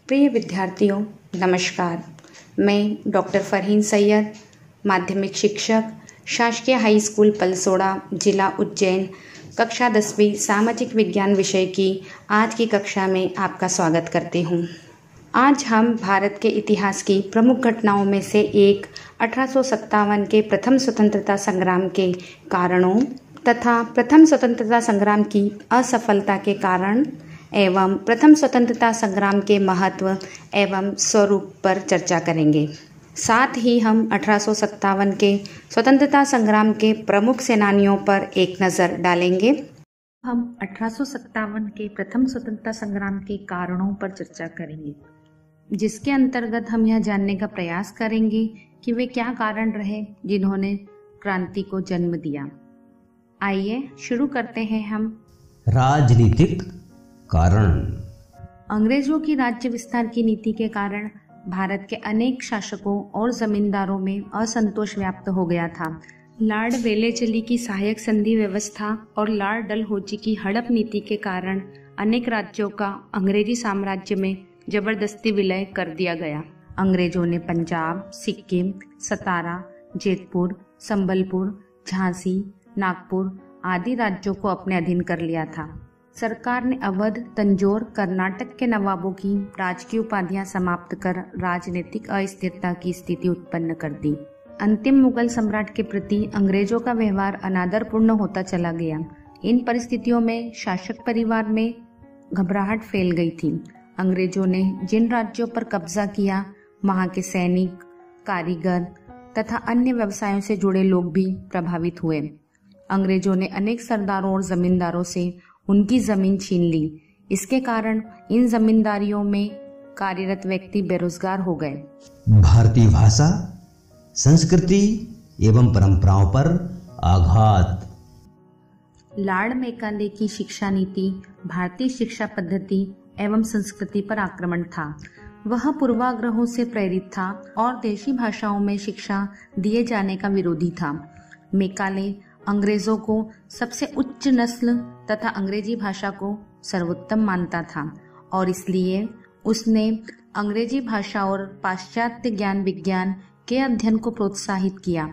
प्रिय विद्यार्थियों, नमस्कार। मैं डॉक्टर फरहीन सैयद, माध्यमिक शिक्षक, शासकीय हाई स्कूल पलसोड़ा, जिला उज्जैन, कक्षा 10वीं सामाजिक विज्ञान विषय की आज की कक्षा में आपका स्वागत करती हूँ। आज हम भारत के इतिहास की प्रमुख घटनाओं में से एक 1857 के प्रथम स्वतंत्रता संग्राम के कारणों तथा प्रथम स्वतंत्रता संग्राम की असफलता के कारण एवं प्रथम स्वतंत्रता संग्राम के महत्व एवं स्वरूप पर चर्चा करेंगे। साथ ही हम 1857 के स्वतंत्रता संग्राम के प्रमुख सेनानियों पर एक नज़र डालेंगे। हम 1857 के प्रथम स्वतंत्रता संग्राम के कारणों पर चर्चा करेंगे, जिसके अंतर्गत हम यह जानने का प्रयास करेंगे कि वे क्या कारण रहे जिन्होंने क्रांति को जन्म दिया। आइए शुरू करते हैं हम। राजनीतिक कारण। अंग्रेजों की राज्य विस्तार की नीति के कारण भारत के अनेक शासकों और जमींदारों में असंतोष व्याप्त हो गया था। लॉर्ड वेलेचली की सहायक संधि व्यवस्था और लॉर्ड डलहौजी की हड़प नीति के कारण अनेक राज्यों का अंग्रेजी साम्राज्य में जबरदस्ती विलय कर दिया गया। अंग्रेजों ने पंजाब, सिक्किम, सतारा, जेतपुर, संबलपुर, झांसी, नागपुर आदि राज्यों को अपने अधीन कर लिया था। सरकार ने अवध, तंजौर, कर्नाटक के नवाबों की राजकीय उपाधियां समाप्त कर राजनीतिक अस्थिरता की स्थिति उत्पन्न कर दी। अंतिम मुगल सम्राट के प्रति अंग्रेजों का व्यवहार अनादरपूर्ण होता चला गया। इन परिस्थितियों में शासक परिवार में घबराहट फैल गई थी। अंग्रेजों ने जिन राज्यों पर कब्जा किया, वहां के सैनिक, कारीगर तथा अन्य व्यवसायों से जुड़े लोग भी प्रभावित हुए। अंग्रेजों ने अनेक सरदारों और जमींदारों से उनकी जमीन छीन ली। इसके कारण इन जमींदारियों में कार्यरत व्यक्ति बेरोजगार हो गए। भारतीय भाषा, संस्कृति एवं परंपराओं पर आघात। लॉर्ड मैकाले की शिक्षा नीति भारतीय शिक्षा पद्धति एवं संस्कृति पर आक्रमण था। वह पूर्वाग्रहों से प्रेरित था और देशी भाषाओं में शिक्षा दिए जाने का विरोधी था। मैकाले अंग्रेजों को सबसे उच्च नस्ल तथा अंग्रेजी भाषा को सर्वोत्तम मानता था और इसलिए उसने अंग्रेजी भाषा और पाश्चात्य ज्ञान विज्ञान के अध्ययन को प्रोत्साहित किया।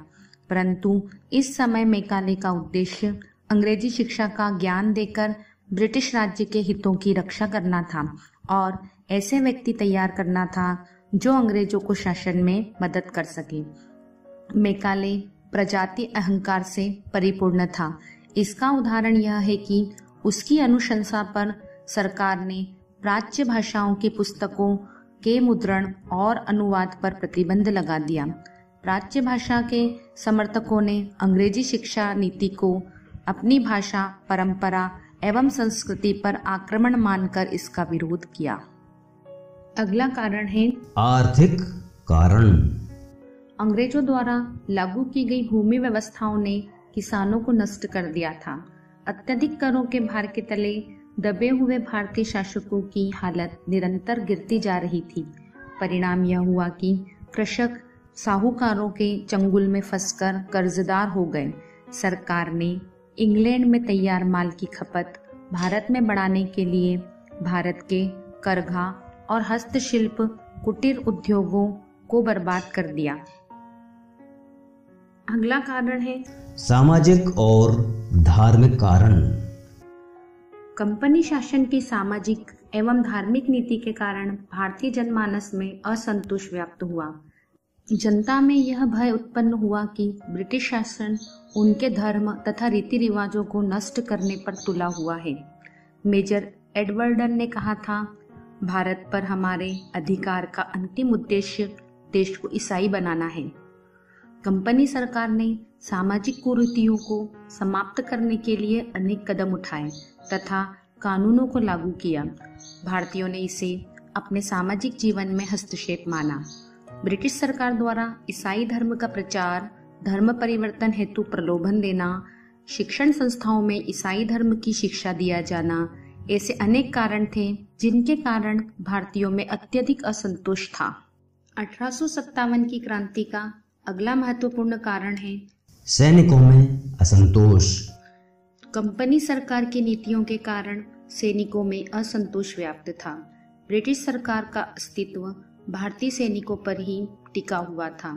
परंतु इस समय मैकाले का उद्देश्य अंग्रेजी शिक्षा का ज्ञान देकर ब्रिटिश राज्य के हितों की रक्षा करना था और ऐसे व्यक्ति तैयार करना था जो अंग्रेजों को शासन में मदद कर सके। मैकाले प्रजाति अहंकार से परिपूर्ण था। इसका उदाहरण यह है कि उसकी अनुशंसा पर सरकार ने प्राच्य भाषाओं की पुस्तकों के मुद्रण और अनुवाद पर प्रतिबंध लगा दिया। प्राच्य भाषा के समर्थकों ने अंग्रेजी शिक्षा नीति को अपनी भाषा, परंपरा एवं संस्कृति पर आक्रमण मानकर इसका विरोध किया। अगला कारण है आर्थिक कारण। अंग्रेजों द्वारा लागू की गई भूमि व्यवस्थाओं ने किसानों को नष्ट कर दिया था। अत्यधिक करों के भार के तले दबे हुए भारतीय शासकों की हालत निरंतर गिरती जा रही थी। परिणाम यह हुआ कि कृषक साहूकारों के चंगुल में फंसकर कर्जदार हो गए। सरकार ने इंग्लैंड में तैयार माल की खपत भारत में बढ़ाने के लिए भारत के करघा और हस्तशिल्प कुटीर उद्योगों को बर्बाद कर दिया। अगला कारण है सामाजिक और धार्मिक कारण। कंपनी शासन की सामाजिक एवं धार्मिक नीति के कारण भारतीय जनमानस में असंतोष व्याप्त हुआ। जनता में यह भय उत्पन्न हुआ कि ब्रिटिश शासन उनके धर्म तथा रीति रिवाजों को नष्ट करने पर तुला हुआ है। मेजर एडवर्डन ने कहा था, भारत पर हमारे अधिकार का अंतिम उद्देश्य देश को ईसाई बनाना है। कंपनी सरकार ने सामाजिक कुरीतियों को समाप्त करने के लिए अनेक कदम उठाए तथा कानूनों को लागू किया। भारतीयों ने इसे अपने सामाजिक जीवन में हस्तक्षेप माना। ब्रिटिश सरकार द्वारा ईसाई धर्म का प्रचार, धर्म परिवर्तन हेतु प्रलोभन देना, शिक्षण संस्थाओं में ईसाई धर्म की शिक्षा दिया जाना, ऐसे अनेक कारण थे जिनके कारण भारतीयों में अत्यधिक असंतोष था। 1857 की क्रांति का अगला महत्वपूर्ण कारण है सैनिकों में असंतोष। कंपनी सरकार की नीतियों के कारण सैनिकों में असंतोष व्याप्त था। ब्रिटिश सरकार का अस्तित्व भारतीय सैनिकों पर ही टिका हुआ था,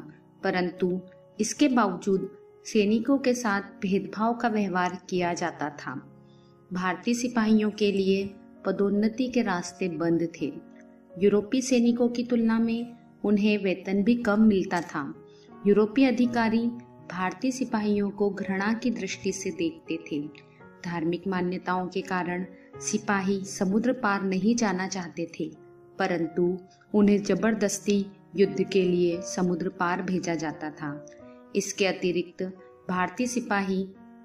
परंतु इसके बावजूद सैनिकों के साथ भेदभाव का व्यवहार किया जाता था। भारतीय सिपाहियों के लिए पदोन्नति के रास्ते बंद थे। यूरोपीय सैनिकों की तुलना में उन्हें वेतन भी कम मिलता था। यूरोपीय अधिकारी भारतीय सिपाहियों को घृणा की दृष्टि से देखते थे। धार्मिक मान्यताओं के कारण सिपाही समुद्र पार नहीं जाना चाहते थे, परंतु उन्हें जबरदस्ती युद्ध के लिए समुद्र पार भेजा जाता था। इसके अतिरिक्त भारतीय सिपाही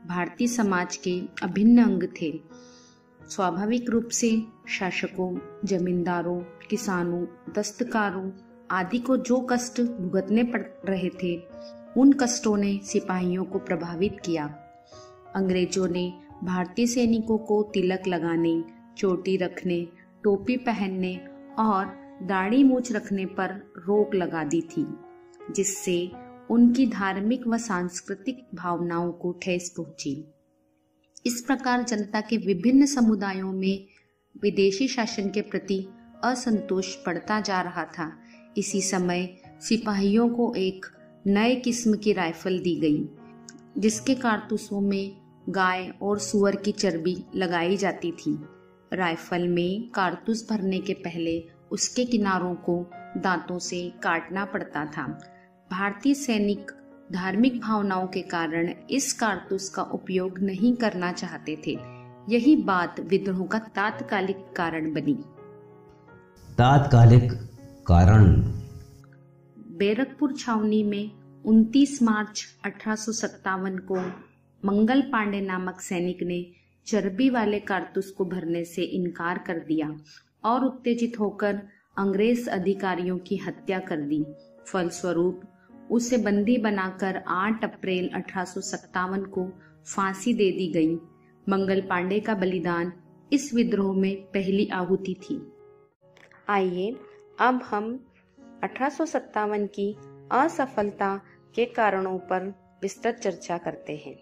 भारतीय समाज के अभिन्न अंग थे। स्वाभाविक रूप से शासकों, जमींदारों, किसानों, दस्तकारों आदि को जो कष्ट भुगतने पड़ रहे थे, उन कष्टों ने सिपाहियों को प्रभावित किया। अंग्रेजों ने भारतीय सैनिकों को तिलक लगाने, चोटी रखने, टोपी पहनने और दाढ़ी मूछ रखने पर रोक लगा दी थी, जिससे उनकी धार्मिक व सांस्कृतिक भावनाओं को ठेस पहुंची। इस प्रकार जनता के विभिन्न समुदायों में विदेशी शासन के प्रति असंतोष बढ़ता जा रहा था। इसी समय सिपाहियों को एक नए किस्म की राइफल दी गई, जिसके कारतूसों में गाय और सुअर की चर्बी लगाई जाती थी। राइफल में कारतूस भरने के पहले उसके किनारों को दांतों से काटना पड़ता था। भारतीय सैनिक धार्मिक भावनाओं के कारण इस कारतूस का उपयोग नहीं करना चाहते थे। यही बात विद्रोह का तात्कालिक कारण बनी। तात्कालिक कारण। बैरकपुर छावनी में 29 मार्च 1857 को मंगल पांडे नामक सैनिक ने चर्बी वाले कारतूस को भरने से इनकार कर दिया और उत्तेजित होकर अंग्रेज अधिकारियों की हत्या कर दी। फलस्वरूप उसे बंदी बनाकर 8 अप्रैल 1857 को फांसी दे दी गई। मंगल पांडे का बलिदान इस विद्रोह में पहली आहुति थी। आइए अब हम 1857 की असफलता के कारणों पर विस्तृत चर्चा करते हैं।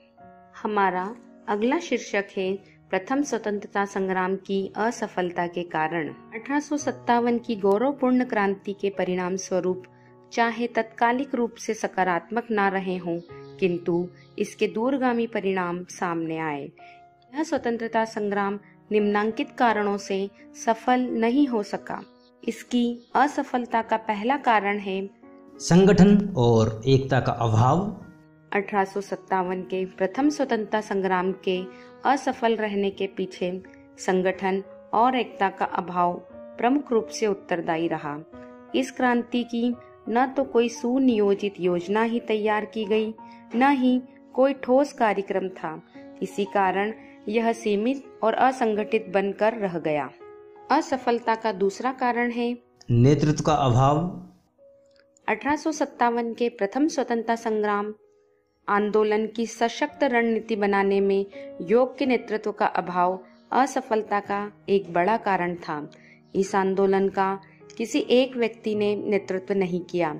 हमारा अगला शीर्षक है प्रथम स्वतंत्रता संग्राम की असफलता के कारण। 1857 की गौरवपूर्ण क्रांति के परिणाम स्वरूप चाहे तत्कालिक रूप से सकारात्मक न रहे हों, किंतु इसके दूरगामी परिणाम सामने आए। यह स्वतंत्रता संग्राम निम्नांकित कारणों से सफल नहीं हो सका। इसकी असफलता का पहला कारण है संगठन और एकता का अभाव। 1857 के प्रथम स्वतंत्रता संग्राम के असफल रहने के पीछे संगठन और एकता का अभाव प्रमुख रूप से उत्तरदायी रहा। इस क्रांति की न तो कोई सुनियोजित योजना ही तैयार की गई, न ही कोई ठोस कार्यक्रम था। इसी कारण यह सीमित और असंगठित बनकर रह गया। असफलता का दूसरा कारण है नेतृत्व का अभाव। 1857 के प्रथम स्वतंत्रता संग्राम आंदोलन की सशक्त रणनीति बनाने में योग्य नेतृत्व का अभाव असफलता का एक बड़ा कारण था। इस आंदोलन का किसी एक व्यक्ति ने नेतृत्व नहीं किया,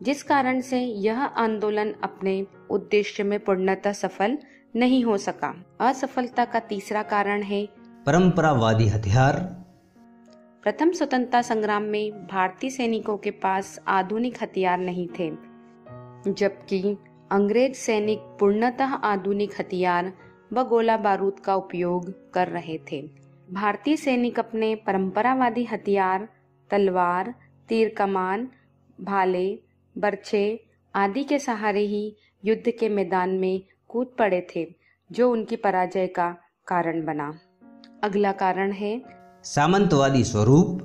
जिस कारण से यह आंदोलन अपने उद्देश्य में पूर्णतः सफल नहीं हो सका। असफलता का तीसरा कारण है परंपरावादी हथियार। प्रथम स्वतंत्रता संग्राम में भारतीय सैनिकों के पास आधुनिक हथियार नहीं थे, जबकि अंग्रेज सैनिक पूर्णतः आधुनिक हथियार व गोला बारूद का उपयोग कर रहे थे। भारतीय सैनिक अपने परंपरावादी हथियार तलवार, तीर कमान, भाले, बर्छे आदि के सहारे ही युद्ध के मैदान में कूद पड़े थे, जो उनकी पराजय का कारण बना। अगला कारण है सामंतवादी स्वरूप।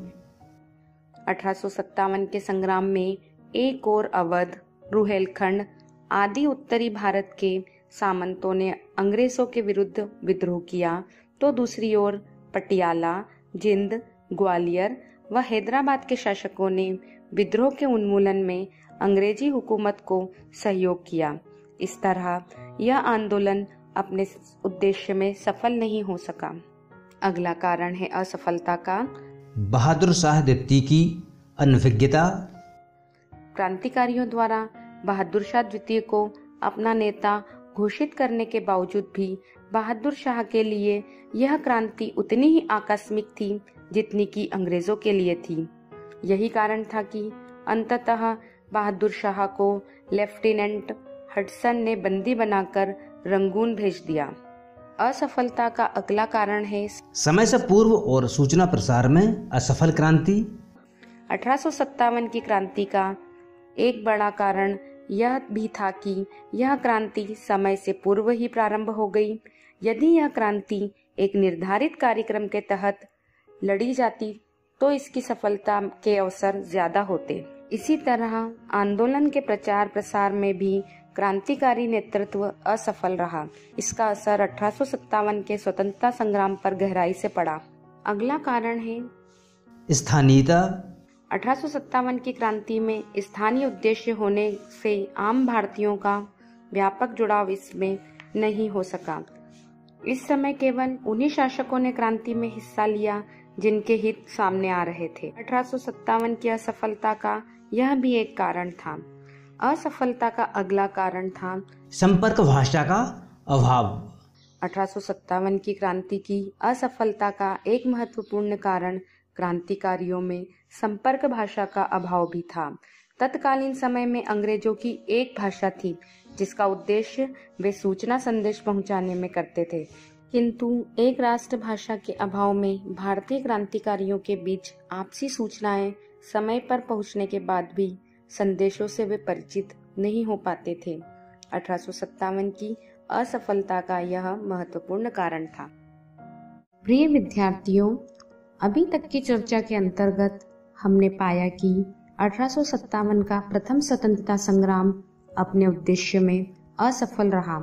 1857 के संग्राम में एक और अवध, रुहेलखंड आदि उत्तरी भारत के सामंतों ने अंग्रेजों के विरुद्ध विद्रोह किया, तो दूसरी ओर पटियाला, जिंद, ग्वालियर व हैदराबाद के शासकों ने विद्रोह के उन्मूलन में अंग्रेजी हुकूमत को सहयोग किया। इस तरह यह आंदोलन अपने उद्देश्य में सफल नहीं हो सका। अगला कारण है असफलता का बहादुर शाह द्वितीय की अनभिज्ञता। क्रांतिकारियों द्वारा बहादुर शाह द्वितीय को अपना नेता घोषित करने के बावजूद भी बहादुर शाह के लिए यह क्रांति उतनी ही आकस्मिक थी जितनी कि अंग्रेजों के लिए थी। यही कारण था कि अंततः बहादुर शाह को लेफ्टिनेंट हडसन ने बंदी बनाकर रंगून भेज दिया। असफलता का अगला कारण है समय से पूर्व और सूचना प्रसार में असफल क्रांति। 1857 की क्रांति का एक बड़ा कारण यह भी था कि यह क्रांति समय से पूर्व ही प्रारंभ हो गई। यदि यह क्रांति एक निर्धारित कार्यक्रम के तहत लड़ी जाती तो इसकी सफलता के अवसर ज्यादा होते। इसी तरह आंदोलन के प्रचार प्रसार में भी क्रांतिकारी नेतृत्व असफल रहा। इसका असर 1857 के स्वतंत्रता संग्राम पर गहराई से पड़ा। अगला कारण है स्थानीयता। 1857 की क्रांति में स्थानीय उद्देश्य होने से आम भारतीयों का व्यापक जुड़ाव इसमें नहीं हो सका। इस समय केवल उन्हीं शासकों ने क्रांति में हिस्सा लिया जिनके हित सामने आ रहे थे। 1857 की असफलता का यह भी एक कारण था। असफलता का अगला कारण था संपर्क भाषा का अभाव। 1857 की क्रांति की असफलता का एक महत्वपूर्ण कारण क्रांतिकारियों में संपर्क भाषा का अभाव भी था। तत्कालीन समय में अंग्रेजों की एक भाषा थी जिसका उद्देश्य वे सूचना संदेश पहुंचाने में करते थे, किंतु एक राष्ट्र भाषा के अभाव में भारतीय क्रांतिकारियों के बीच आपसी सूचनाएं समय पर पहुंचने के बाद भी संदेशों से वे परिचित नहीं हो पाते थे। 1857 की असफलता का यह महत्वपूर्ण कारण था। प्रिय विद्यार्थियों, अभी तक की चर्चा के अंतर्गत हमने पाया कि 1857 का प्रथम स्वतंत्रता संग्राम अपने उद्देश्य में असफल रहा,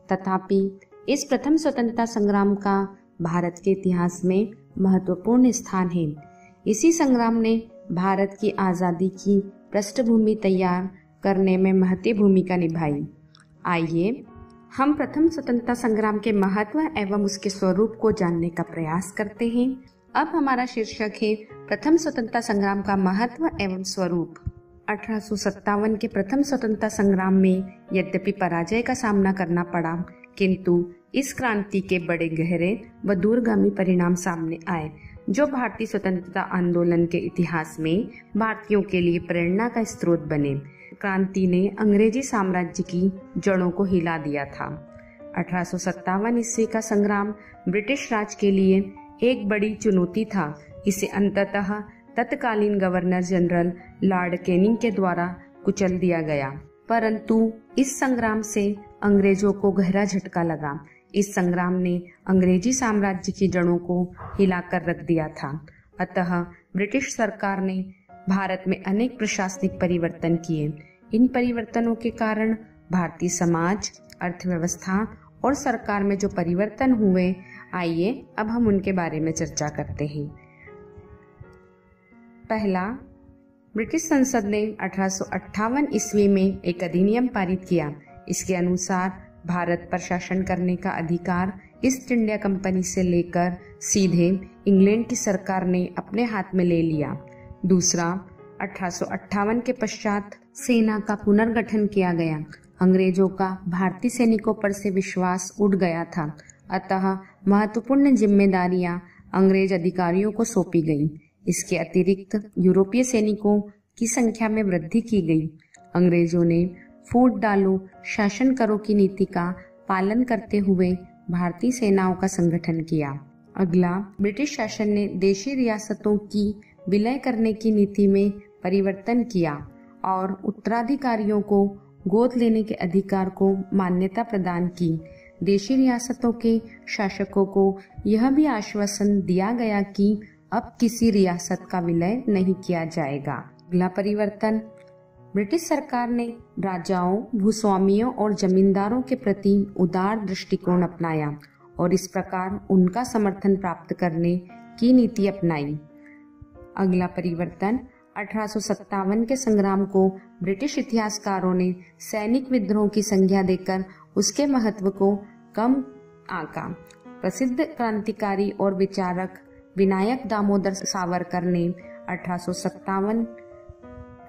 तथापि इस प्रथम स्वतंत्रता संग्राम का भारत के इतिहास में महत्वपूर्ण स्थान है। इसी संग्राम ने भारत की आज़ादी की पृष्ठभूमि तैयार करने में महत्वपूर्ण भूमिका निभाई। आइए हम प्रथम स्वतंत्रता संग्राम के महत्व एवं उसके स्वरूप को जानने का प्रयास करते हैं। अब हमारा शीर्षक है प्रथम स्वतंत्रता संग्राम का महत्व एवं स्वरूप। 1857 के प्रथम स्वतंत्रता संग्राम में यद्यपि पराजय का सामना करना पड़ा, किंतु इस क्रांति के बड़े गहरे व दूरगामी परिणाम सामने आए जो भारतीय स्वतंत्रता आंदोलन के इतिहास में भारतीयों के लिए प्रेरणा का स्रोत बने। क्रांति ने अंग्रेजी साम्राज्य की जड़ों को हिला दिया था। 1857 ईस्वी का संग्राम ब्रिटिश राज के लिए एक बड़ी चुनौती था। इसे अंततः तत्कालीन गवर्नर जनरल लॉर्ड कैनिंग के द्वारा कुचल दिया गया, परंतु इस संग्राम से अंग्रेजों को गहरा झटका लगा। इस संग्राम ने अंग्रेजी साम्राज्य की जड़ों को हिलाकर रख दिया था। अतः ब्रिटिश सरकार ने भारत में अनेक प्रशासनिक परिवर्तन किए। इन परिवर्तनों के कारण भारतीय समाज, अर्थव्यवस्था और सरकार में जो परिवर्तन हुए, आइए अब हम उनके बारे में चर्चा करते हैं। पहला, ब्रिटिश संसद ने 1858 ईस्वी में एक अधिनियम पारित किया। इसके अनुसार भारत पर शासन करने का अधिकार ईस्ट इंडिया कंपनी से लेकर सीधे इंग्लैंड की सरकार ने अपने हाथ में ले लिया। दूसरा, 1858 के पश्चात सेना का पुनर्गठन किया गया। अंग्रेजों का भारतीय सैनिकों पर से विश्वास उठ गया था, अतः महत्वपूर्ण जिम्मेदारियां अंग्रेज अधिकारियों को सौंपी गईं। इसके अतिरिक्त यूरोपीय सैनिकों की संख्या में वृद्धि की गई। अंग्रेजों ने फूट डालो, शासन करो की नीति का पालन करते हुए भारतीय सेनाओं का संगठन किया। अगला, ब्रिटिश शासन ने देशी रियासतों की विलय करने की नीति में परिवर्तन किया और उत्तराधिकारियों को गोद लेने के अधिकार को मान्यता प्रदान की। देशी रियासतों के शासकों को यह भी आश्वासन दिया गया कि अब किसी रियासत का विलय नहीं किया जाएगा। अगला परिवर्तन, ब्रिटिश सरकार ने राजाओं, भूस्वामियों और जमींदारों के प्रति उदार दृष्टिकोण अपनाया और इस प्रकार उनका समर्थन प्राप्त करने की नीति अपनाई। अगला परिवर्तन, 1857 के संग्राम को ब्रिटिश इतिहासकारों ने सैनिक विद्रोह की संज्ञा देकर उसके महत्व को कम आंका। प्रसिद्ध क्रांतिकारी और विचारक विनायक दामोदर सावरकर ने 1857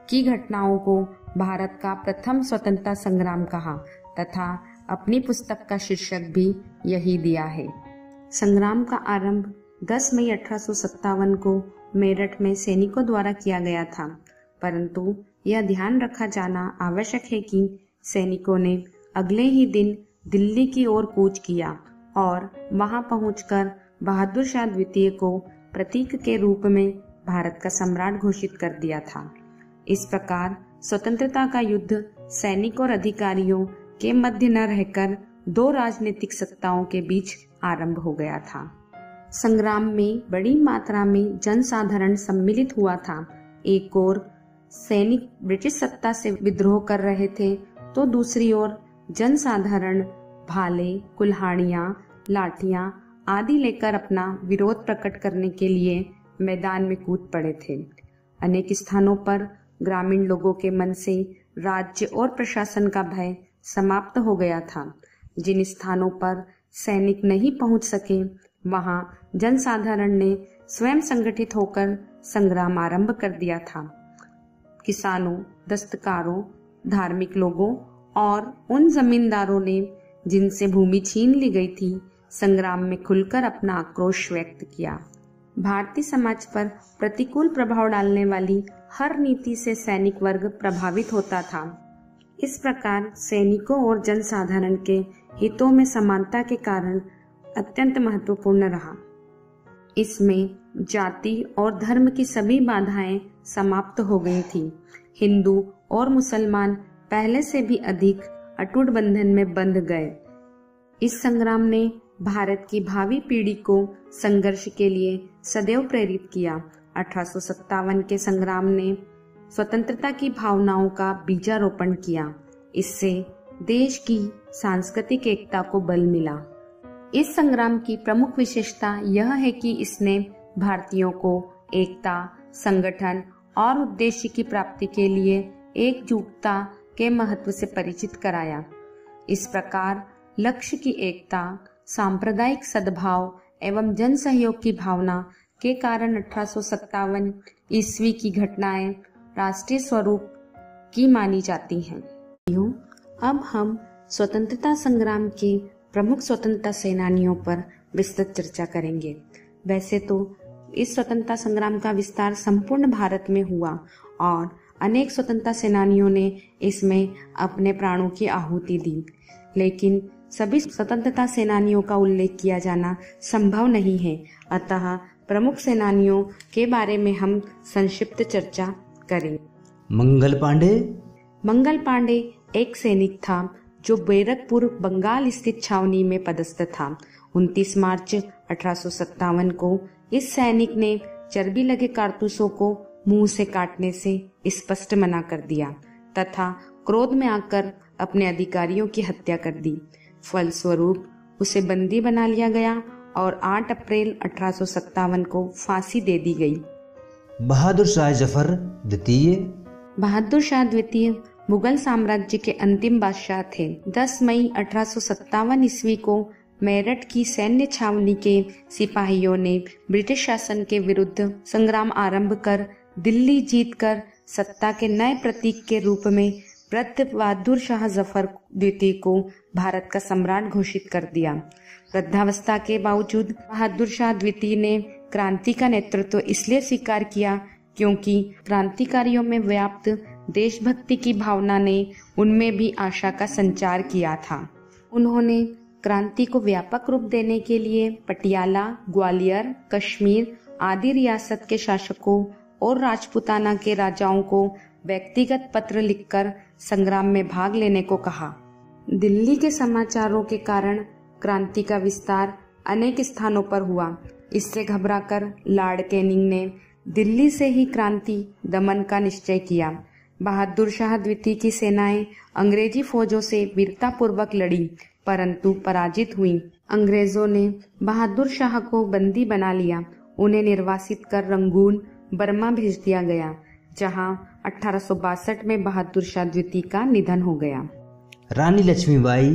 की घटनाओं को भारत का प्रथम स्वतंत्रता संग्राम कहा तथा अपनी पुस्तक का शीर्षक भी यही दिया है। संग्राम का आरंभ 10 मई 1857 को मेरठ में सैनिकों द्वारा किया गया था, परंतु यह ध्यान रखा जाना आवश्यक है कि सैनिकों ने अगले ही दिन दिल्ली की ओर कूच किया और वहां पहुंचकर बहादुर शाह द्वितीय को प्रतीक के रूप में भारत का सम्राट घोषित कर दिया था। इस प्रकार स्वतंत्रता का युद्ध सैनिक और अधिकारियों के मध्य न रहकर दो राजनीतिक सत्ताओं के बीच आरंभ हो गया था। संग्राम में बड़ी मात्रा में जनसाधारण सम्मिलित हुआ था। एक ओर सैनिक ब्रिटिश सत्ता से विद्रोह कर रहे थे, तो दूसरी ओर जनसाधारण भाले, कुल्हाड़ियां, लाठियां आदि लेकर अपना विरोध प्रकट करने के लिए मैदान में कूद पड़े थे। अनेक स्थानों पर ग्रामीण लोगों के मन से राज्य और प्रशासन का भय समाप्त हो गया था। जिन स्थानों पर सैनिक नहीं पहुंच सके, वहां जनसाधारण ने स्वयं संगठित होकर संग्राम आरंभ कर दिया था। किसानों, दस्तकारों, धार्मिक लोगों और उन जमींदारों ने जिनसे भूमि छीन ली गई थी, संग्राम में खुलकर अपना आक्रोश व्यक्त किया। भारतीय समाज पर प्रतिकूल प्रभाव डालने वाली हर नीति से सैनिक वर्ग प्रभावित होता था। इस प्रकार सैनिकों और जनसाधारण के हितों में समानता के कारण अत्यंत महत्वपूर्ण रहा। इसमें जाति और धर्म की सभी बाधाएं समाप्त हो गई थी। हिंदू और मुसलमान पहले से भी अधिक अटूट बंधन में बंध गए। इस संग्राम ने भारत की भावी पीढ़ी को संघर्ष के लिए सदैव प्रेरित किया। 1857 के संग्राम ने स्वतंत्रता की भावनाओं का बीजारोपण किया। इससे देश की सांस्कृतिक एकता को बल मिला। इस संग्राम की प्रमुख विशेषता यह है कि इसने भारतीयों को एकता, संगठन और उद्देश्य की प्राप्ति के लिए एकजुटता के महत्व से परिचित कराया। इस प्रकार लक्ष्य की एकता, सांप्रदायिक सद्भाव एवं जन सहयोग की भावना के कारण 1857 ईस्वी की घटनाएं राष्ट्रीय स्वरूप की मानी जाती हैं। अब हम स्वतंत्रता संग्राम के प्रमुख स्वतंत्रता सेनानियों पर विस्तृत चर्चा करेंगे। वैसे तो इस स्वतंत्रता संग्राम का विस्तार संपूर्ण भारत में हुआ और अनेक स्वतंत्रता सेनानियों ने इसमें अपने प्राणों की आहुति दी, लेकिन सभी स्वतंत्रता सेनानियों का उल्लेख किया जाना संभव नहीं है। अतः प्रमुख सेनानियों के बारे में हम संक्षिप्त चर्चा करें। मंगल पांडे एक सैनिक था जो बैरकपुर बंगाल स्थित छावनी में पदस्थ था। 29 मार्च 1857 को इस सैनिक ने चर्बी लगे कारतूसों को मुंह से काटने से स्पष्ट मना कर दिया तथा क्रोध में आकर अपने अधिकारियों की हत्या कर दी। फलस्वरूप उसे बंदी बना लिया गया और 8 अप्रैल 1857 को फांसी दे दी गई। बहादुर शाह द्वितीय मुगल साम्राज्य के अंतिम बादशाह थे। 10 मई 1857 ईस्वी को मेरठ की सैन्य छावनी के सिपाहियों ने ब्रिटिश शासन के विरुद्ध संग्राम आरंभ कर दिल्ली जीतकर सत्ता के नए प्रतीक के रूप में बहादुर शाह जफर द्वितीय को भारत का सम्राट घोषित कर दिया। वृद्धावस्था के बावजूद बहादुर शाह द्वितीय ने क्रांति का नेतृत्व इसलिए स्वीकार किया क्योंकि क्रांतिकारियों में व्याप्त देशभक्ति की भावना ने उनमें भी आशा का संचार किया था। उन्होंने क्रांति को व्यापक रूप देने के लिए पटियाला, ग्वालियर, कश्मीर आदि रियासत के शासकों और राजपूताना के राजाओं को व्यक्तिगत पत्र लिखकर संग्राम में भाग लेने को कहा। दिल्ली के समाचारों के कारण क्रांति का विस्तार अनेक स्थानों पर हुआ। इससे घबराकर लॉर्ड कैनिंग ने दिल्ली से ही क्रांति दमन का निश्चय किया। बहादुर शाह द्वितीय की सेनाएं अंग्रेजी फौजों से वीरतापूर्वक लड़ी, परंतु पराजित हुई। अंग्रेजों ने बहादुर शाह को बंदी बना लिया। उन्हें निर्वासित कर रंगून, बर्मा भेज दिया गया, जहां 1862 में बहादुर शाह द्वितीय का निधन हो गया। रानी लक्ष्मीबाई।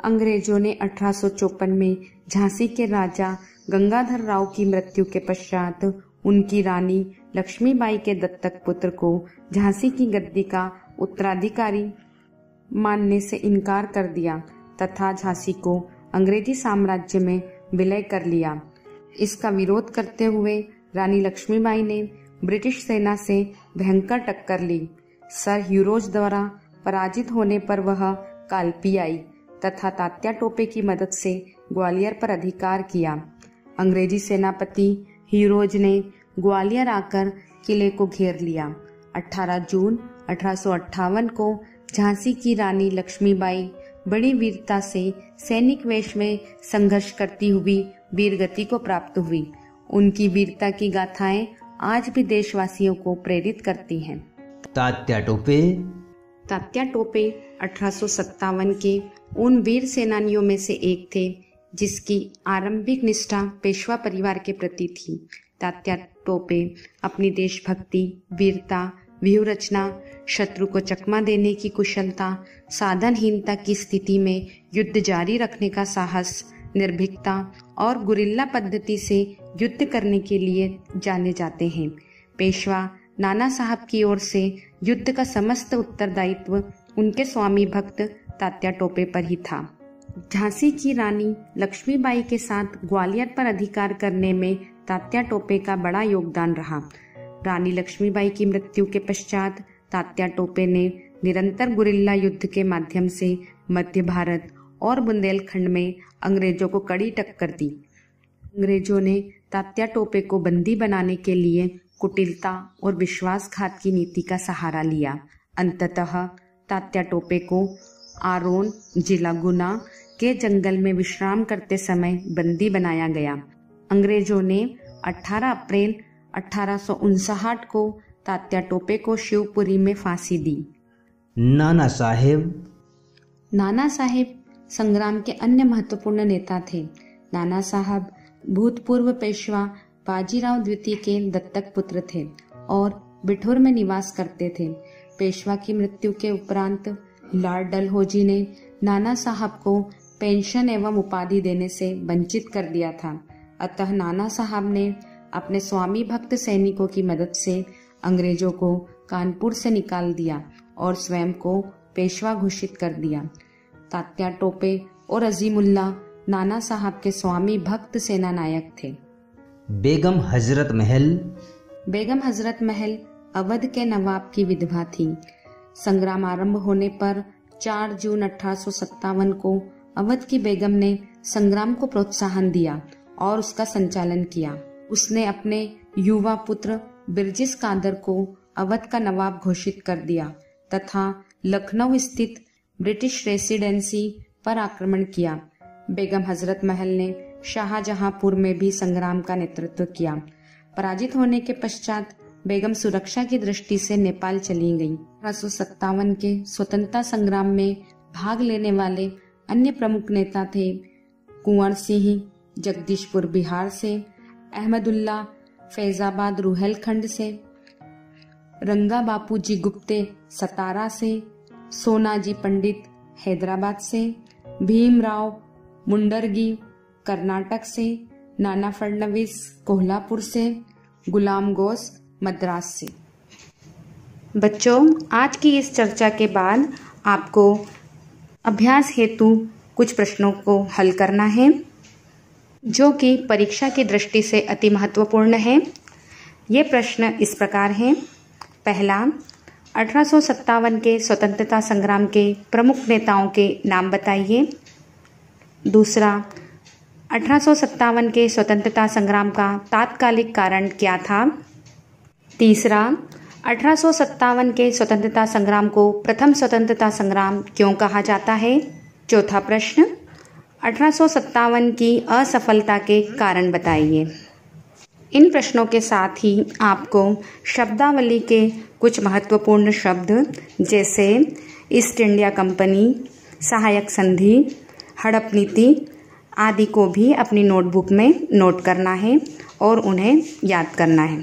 अंग्रेजों ने 1854 में झांसी के राजा गंगाधर राव की मृत्यु के पश्चात उनकी रानी लक्ष्मीबाई के दत्तक पुत्र को झांसी की गद्दी का उत्तराधिकारी मानने से इनकार कर दिया तथा झांसी को अंग्रेजी साम्राज्य में विलय कर लिया। इसका विरोध करते हुए रानी लक्ष्मीबाई ने ब्रिटिश सेना से भयंकर टक्कर ली। सर ह्यूरोज द्वारा पराजित होने पर वह काल्पी आई तथा तात्या टोपे की मदद से ग्वालियर पर अधिकार किया। अंग्रेजी सेनापति ह्यूरोज ने ग्वालियर आकर किले को घेर लिया। 18 जून 1858 को झांसी की रानी लक्ष्मीबाई बड़ी वीरता से सैनिक वेश में संघर्ष करती हुई वीरगति को प्राप्त हुई। उनकी वीरता की गाथाएं आज भी देशवासियों को प्रेरित करती हैं। तात्या टोपे 1857 के उन वीर सेनानियों में से एक थे जिसकी आरंभिक निष्ठा पेशवा परिवार के प्रति थी। तात्या टोपे अपनी देशभक्ति, वीरता, व्यूह रचना, शत्रु को चकमा देने की कुशलता, साधनहीनता की स्थिति में युद्ध जारी रखने का साहस, निर्भीकता और गुरिल्ला पद्धति से युद्ध करने के लिए जाने जाते हैं। पेशवा नाना साहब की ओर से युद्ध का समस्त उत्तरदायित्व उनके स्वामी भक्त तात्या टोपे पर ही था। झांसी की रानी लक्ष्मीबाई के साथ ग्वालियर पर अधिकार करने में तात्या टोपे का बड़ा योगदान रहा। रानी लक्ष्मीबाई की मृत्यु के पश्चात तात्या टोपे ने निरंतर गुरिल्ला युद्ध के माध्यम से मध्य भारत और बुंदेलखंड में अंग्रेजों को कड़ी टक्कर दी। अंग्रेजों ने तात्या टोपे को बंदी बनाने के लिए कुटिलता और विश्वासघात की नीति का सहारा लिया। अंततः तात्या टोपे को आरोन जिला गुना के जंगल में विश्राम करते समय बंदी बनाया गया। अंग्रेजों ने 18 अप्रैल 1859 को तात्या टोपे को शिवपुरी में फांसी दी। नाना साहेब संग्राम के अन्य महत्वपूर्ण नेता थे। नाना साहब भूतपूर्व पेशवा बाजीराव द्वितीय के दत्तक पुत्र थे और बिठूर में निवास करते थे। पेशवा की मृत्यु के उपरांत लॉर्ड डलहौजी ने नाना साहब को पेंशन एवं उपाधि देने से वंचित कर दिया था। अतः नाना साहब ने अपने स्वामी भक्त सैनिकों की मदद से अंग्रेजों को कानपुर से निकाल दिया और स्वयं को पेशवा घोषित कर दिया। तात्या टोपे और अजीमुल्ला नाना साहब के स्वामी भक्त सेना नायक थे। बेगम हजरत महल अवध के नवाब की विधवा थी। संग्राम आरंभ होने पर 4 जून 1857 को अवध की बेगम ने संग्राम को प्रोत्साहन दिया और उसका संचालन किया। उसने अपने युवा पुत्र बिरजिस कादर को अवध का नवाब घोषित कर दिया तथा लखनऊ स्थित ब्रिटिश रेसिडेंसी पर आक्रमण किया। बेगम हजरत महल ने शाहजहांपुर में भी संग्राम का नेतृत्व किया। पराजित होने के पश्चात बेगम सुरक्षा की दृष्टि से नेपाल चली गई। 1857 के स्वतंत्रता संग्राम में भाग लेने वाले अन्य प्रमुख नेता थे कुंवर सिंह जगदीशपुर बिहार से, अहमदुल्ला फैजाबाद रुहेलखंड से, रंगा बापू जी गुप्ते सतारा से, सोनाजी पंडित हैदराबाद से, भीमराव मुंडरगी कर्नाटक से, नाना फडणवीस कोल्हापुर से, गुलाम गोस मद्रास से। बच्चों, आज की इस चर्चा के बाद आपको अभ्यास हेतु कुछ प्रश्नों को हल करना है जो कि परीक्षा की दृष्टि से अति महत्वपूर्ण है। ये प्रश्न इस प्रकार हैं। पहला, 1857 के स्वतंत्रता संग्राम के प्रमुख नेताओं के नाम बताइए। दूसरा, 1857 के स्वतंत्रता संग्राम का तात्कालिक कारण क्या था। तीसरा, 1857 के स्वतंत्रता संग्राम को प्रथम स्वतंत्रता संग्राम क्यों कहा जाता है। चौथा प्रश्न, 1857 की असफलता के कारण बताइए। इन प्रश्नों के साथ ही आपको शब्दावली के कुछ महत्वपूर्ण शब्द जैसे ईस्ट इंडिया कंपनी, सहायक संधि, हड़प नीति आदि को भी अपनी नोटबुक में नोट करना है और उन्हें याद करना है।